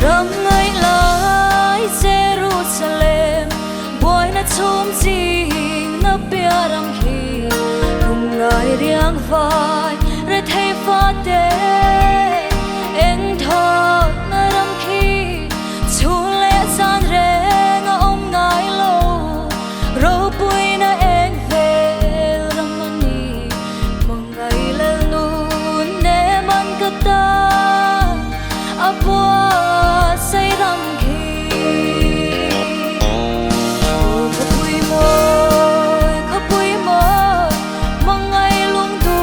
râm ngay lại Jerusalem boy na chum chi na bia ram khi cùng ngài riêng vai re thay phát đê em thọ na ram khi chu lệ gian re ngã ông ngài lâu râu bụi na em về ram mani mong ngài lên nun ne man kata abua say ram khi khapui môi mong ngày lung tu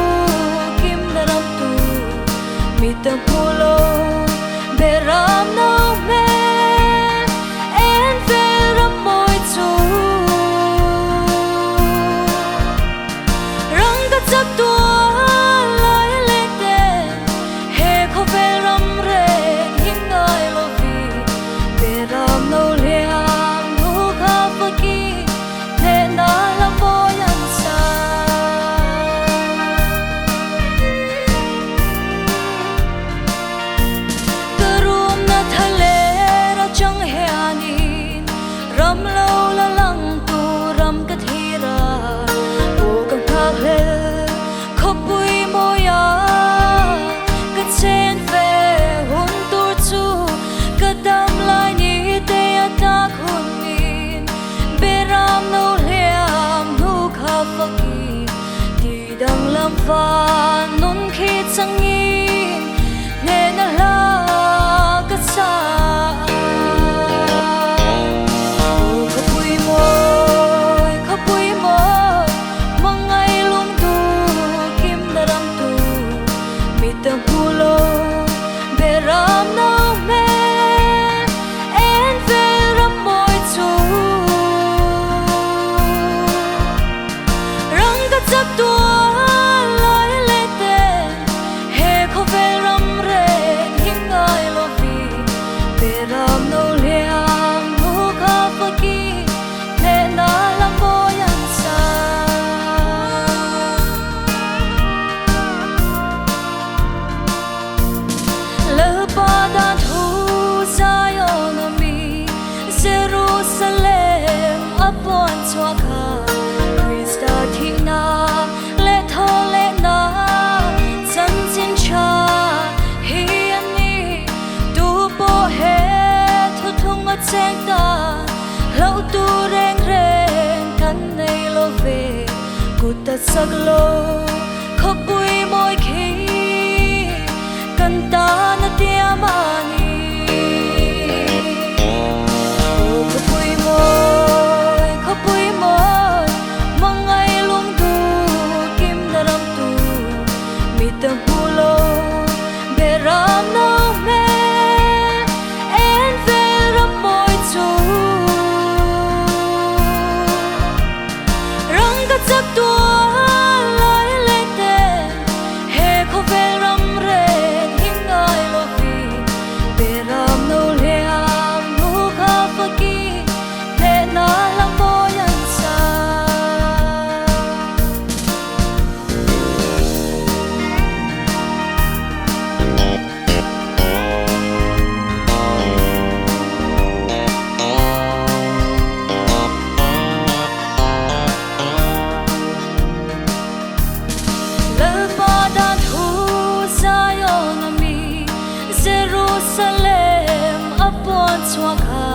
kim na ram tu mi ta pulo be ram no me en ve ram môi chu rang ka chak tua lai le te he kho ve ram re hing ngai lo vi be ram no liam nu kha pa ki ne na lam boy an sa karum na thale ra chang he anin ram lo la lang tu ram ka thira o kam kha he khopui moya ka chen ve hun tu chu ka dam lai ni te ta khun min be ram no liam nu kha fa ki ti dang lam fa nun khi chang in ne na la ka sa khapui môi mong ngày lung tu kim na ram tu mi ta pulo be ram no me en ve ram môi chu rang ka chak tua lai le te he kho ve ram re hing ngai lo vi be ram no liam nu kha fa ki ne na lam boy an sa le pa dan thu Zion mi Jerusalem upon chua kha Christa thi na le tho le na chan chin cha hi an ni tu po he thu thung a chek ta lo tu reng reng kan nei lo ve kuta sak lo khopui moi khi kan ta na tia mani khopui môi mong ngày lung tu kim na ram tu mi ta pulo be ram no me en ve ram môi chu rang ka chak tua lai le te he kho ve ram re hing ngai lo vi be ram no liam nu kha fa ki ne na lam boy an sa le pa dan thu Zion mi Jerusalem upon chua kha